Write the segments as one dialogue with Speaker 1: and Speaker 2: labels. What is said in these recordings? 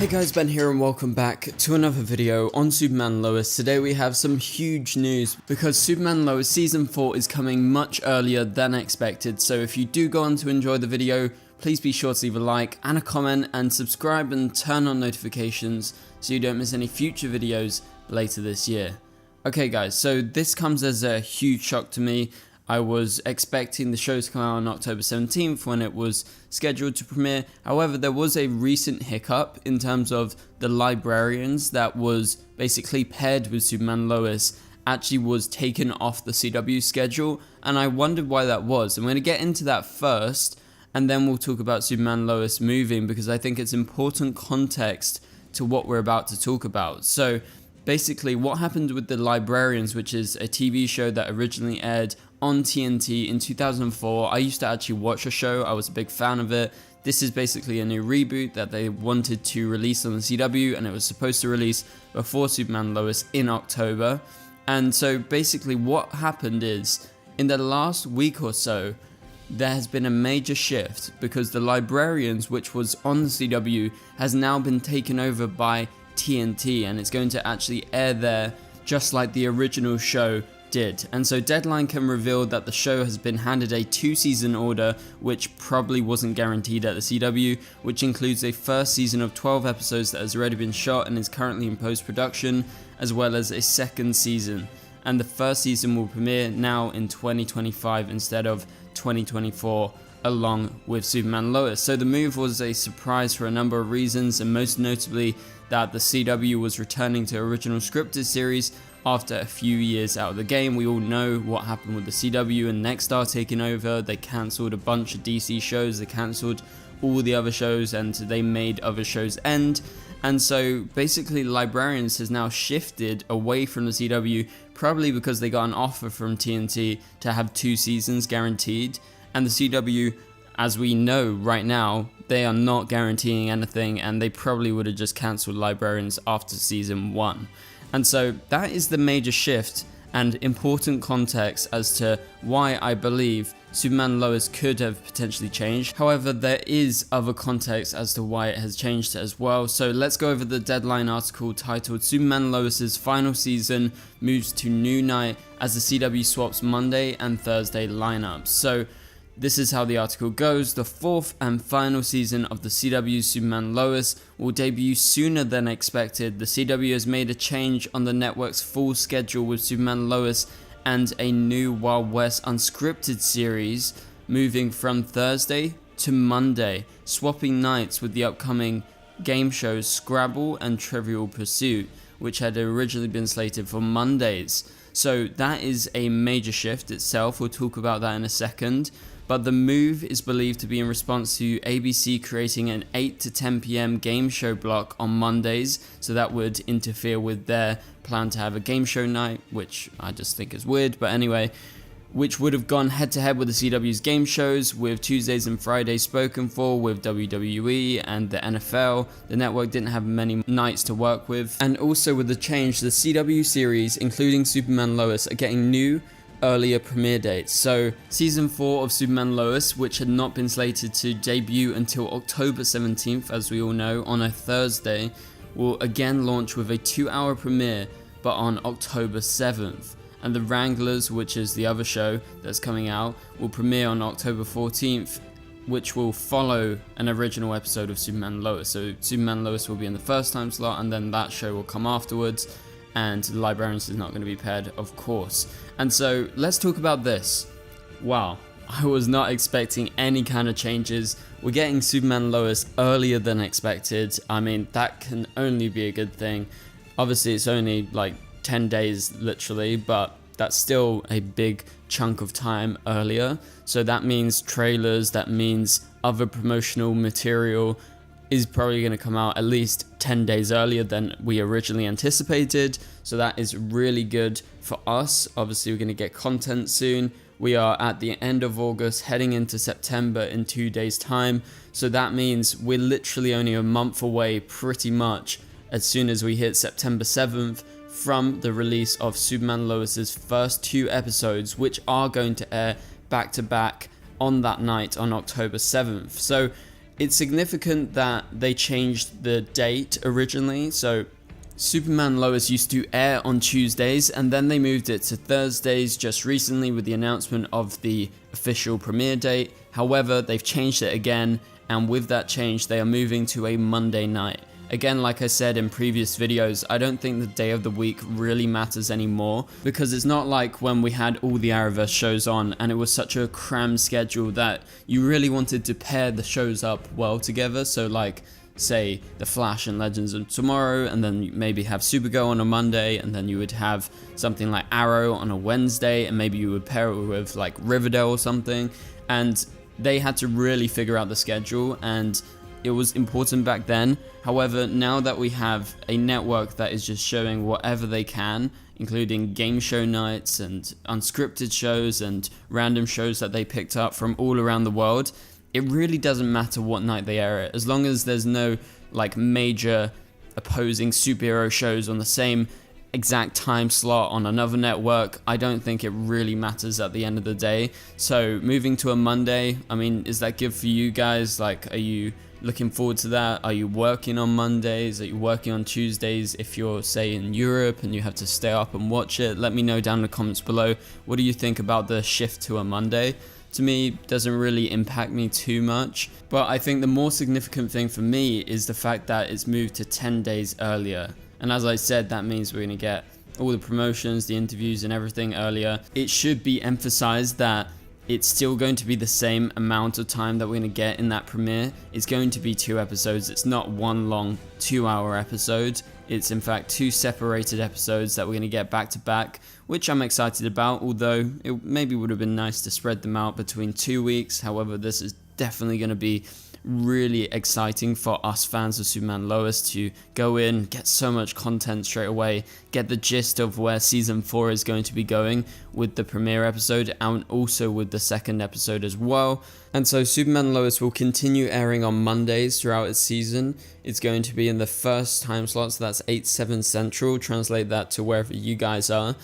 Speaker 1: Hey guys, Ben here and welcome back to another video on Superman Lois. Today we have some huge news because Superman Lois Season 4 is coming much earlier than expected, so if you do go on to enjoy the video, please be sure to leave a like and a comment and subscribe and turn on notifications so you don't miss any future videos later this year. Okay guys, so this comes as a huge shock to me. I was expecting the show to come out on October 17th when it was scheduled to premiere. However, there was a recent hiccup in terms of the Librarians that was basically paired with Superman Lois actually was taken off the CW schedule, and I wondered why that was. I'm going to get into that first and then we'll talk about Superman Lois moving because I think it's important context to what we're about to talk about. So basically what happened with the Librarians, which is a TV show that originally aired on TNT in 2004. I used to actually watch the show, I was a big fan of it. This is basically a new reboot that they wanted to release on the CW, and it was supposed to release before Superman Lois in October. And so basically what happened is, in the last week or so, there has been a major shift because the Librarians, which was on the CW, has now been taken over by TNT, and it's going to actually air there just like the original show did. And so Deadline can reveal that the show has been handed a 2-season order, which probably wasn't guaranteed at the CW, which includes a first season of 12 episodes that has already been shot and is currently in post-production, as well as a second season. And the first season will premiere now in 2025 instead of 2024, along with Superman Lois. So the move was a surprise for a number of reasons, and most notably that the CW was returning to original scripted series after a few years out of the game. We all know what happened with the CW and Nexstar taking over. They cancelled a bunch of DC shows, they cancelled all the other shows, and they made other shows end. And so basically Librarians has now shifted away from the CW, probably because they got an offer from TNT to have 2 seasons guaranteed. And the CW, as we know right now, they are not guaranteeing anything, and they probably would have just cancelled Librarians after season 1. And so that is the major shift and important context as to why I believe Superman Lois could have potentially changed. However, there is other context as to why it has changed as well. So let's go over the Deadline article titled Superman Lois's final season moves to new night as the CW swaps Monday and Thursday lineups. So this is how the article goes. The 4th and final season of the CW's Superman Lois will debut sooner than expected. The CW has made a change on the network's full schedule with Superman Lois and a new Wild West unscripted series moving from Thursday to Monday, swapping nights with the upcoming game shows Scrabble and Trivial Pursuit, which had originally been slated for Mondays. So that is a major shift itself. We'll talk about that in a second. But the move is believed to be in response to ABC creating an 8 to 10 PM game show block on Mondays, so that would interfere with their plan to have a game show night, which I just think is weird, but anyway, which would have gone head to head with the CW's game shows, with Tuesdays and Fridays spoken for with WWE and the NFL. The network didn't have many nights to work with. And also with the change, the CW series, including Superman Lois, are getting new earlier premiere dates. So season 4 of Superman Lois, which had not been slated to debut until October 17th, as we all know, on a Thursday, will again launch with a 2-hour premiere, but on October 7th. And The Wranglers, which is the other show that's coming out, will premiere on October 14th, which will follow an original episode of Superman Lois. So Superman Lois will be in the first time slot, and then that show will come afterwards. And the Librarians is not going to be paired, of course. And so let's talk about this. Wow, I was not expecting any kind of changes. We're getting Superman Lois earlier than expected. I mean, that can only be a good thing. Obviously, it's only like 10 days literally, but that's still a big chunk of time earlier. So that means trailers, that means other promotional material is probably going to come out at least 10 days earlier than we originally anticipated. So that is really good for us. Obviously, we're going to get content soon. We are at the end of August, heading into September in 2 days' time. So that means we're literally only a month away, pretty much, as soon as we hit September 7th, from the release of Superman Lois's first 2 episodes, which are going to air back to back on that night on October 7th. So it's significant that they changed the date originally. So Superman Lois used to air on Tuesdays, and then they moved it to Thursdays just recently with the announcement of the official premiere date. However, they've changed it again, and with that change, they are moving to a Monday night. Again, like I said in previous videos, I don't think the day of the week really matters anymore, because it's not like when we had all the Arrowverse shows on and it was such a crammed schedule that you really wanted to pair the shows up well together. So like, say, The Flash and Legends of Tomorrow, and then you maybe have Supergirl on a Monday, and then you would have something like Arrow on a Wednesday, and maybe you would pair it with like Riverdale or something. And they had to really figure out the schedule, and it was important back then. However, now that we have a network that is just showing whatever they can, including game show nights and unscripted shows and random shows that they picked up from all around the world, it really doesn't matter what night they air it. As long as there's no like major opposing superhero shows on the same exact time slot on another network, I don't think it really matters at the end of the day. So moving to a Monday, I mean, is that good for you guys? Like, are you looking forward to that? Are you working on Mondays? Are you working on Tuesdays? If you're, say, in Europe and you have to stay up and watch it, let me know down in the comments below. What do you think about the shift to a Monday? To me, doesn't really impact me too much, but I think the more significant thing for me is the fact that it's moved to 10 days earlier. And as I said, that means we're going to get all the promotions, the interviews and everything earlier. It should be emphasized that it's still going to be the same amount of time that we're going to get in that premiere. It's going to be 2 episodes. It's not one long 2-hour episode. It's in fact 2 separated episodes that we're going to get back to back, which I'm excited about, although it maybe would have been nice to spread them out between 2 weeks. However, this is definitely going to be really exciting for us fans of Superman Lois to go in, get so much content straight away, get the gist of where season 4 is going to be going with the premiere episode and also with the second episode as well. And so Superman Lois will continue airing on Mondays throughout its season. It's going to be in the first time slot, so that's 8/7 Central, translate that to wherever you guys are.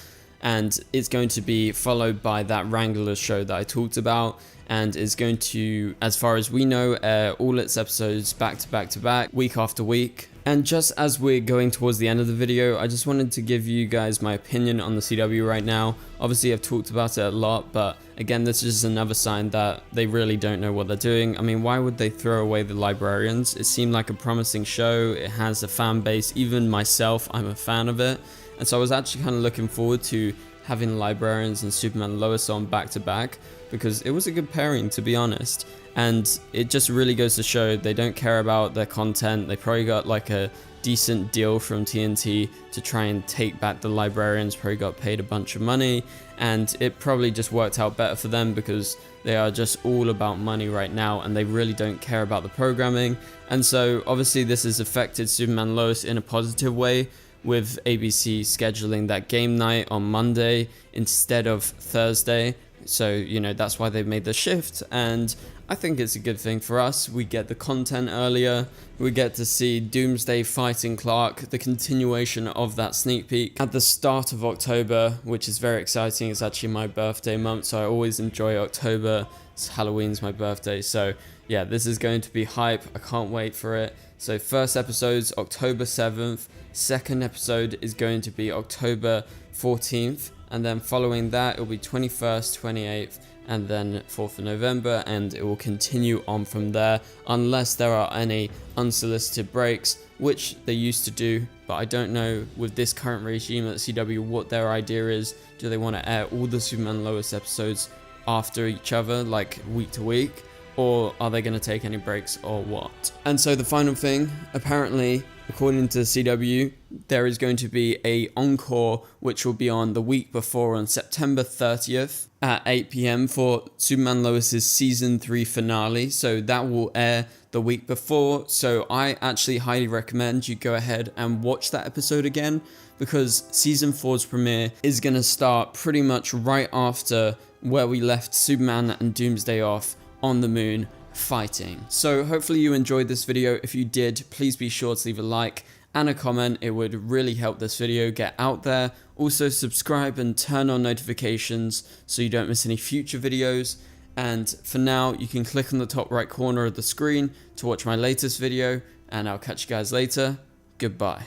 Speaker 1: And it's going to be followed by that Wrangler show that I talked about, and is going to, as far as we know, air all its episodes back to back to back, week after week. And just as we're going towards the end of the video, I just wanted to give you guys my opinion on the CW right now. Obviously I've talked about it a lot, but again, this is just another sign that they really don't know what they're doing. I mean, why would they throw away the Librarians? It seemed like a promising show, it has a fan base, even myself, I'm a fan of it. And so I was actually kind of looking forward to having Librarians and Superman Lois on back to back, because it was a good pairing, to be honest. And it just really goes to show they don't care about their content. They probably got like a decent deal from TNT to try and take back the Librarians, probably got paid a bunch of money, and it probably just worked out better for them because they are just all about money right now and they really don't care about the programming. And so obviously this has affected Superman Lois in a positive way, with ABC scheduling that game night on Monday instead of Thursday. So, you know, that's why they've made the shift, and I think it's a good thing for us. We get the content earlier, we get to see Doomsday fighting Clark, the continuation of that sneak peek at the start of October, which is very exciting. It's actually my birthday month, so I always enjoy October. Halloween's my birthday, so yeah, this is going to be hype. I can't wait for it. So first episode's October 7th, second episode is going to be October 14th, and then following that it'll be 21st, 28th, and then 4th of November, and it will continue on from there unless there are any unsolicited breaks, which they used to do, but I don't know with this current regime at CW what their idea is. Do they want to air all the Superman Lois episodes after each other, like week to week, or are they going to take any breaks or what? And so the final thing, apparently, according to CW, there is going to be a encore which will be on the week before, on September 30th at 8 PM for Superman Lois's season 3 finale. So that will air the week before. So I actually highly recommend you go ahead and watch that episode again, because season 4's premiere is going to start pretty much right after where we left Superman and Doomsday off on the moon fighting. So hopefully you enjoyed this video. If you did, please be sure to leave a like and a comment. It would really help this video get out there. Also subscribe and turn on notifications so you don't miss any future videos. And for now, you can click on the top right corner of the screen to watch my latest video, and I'll catch you guys later. Goodbye.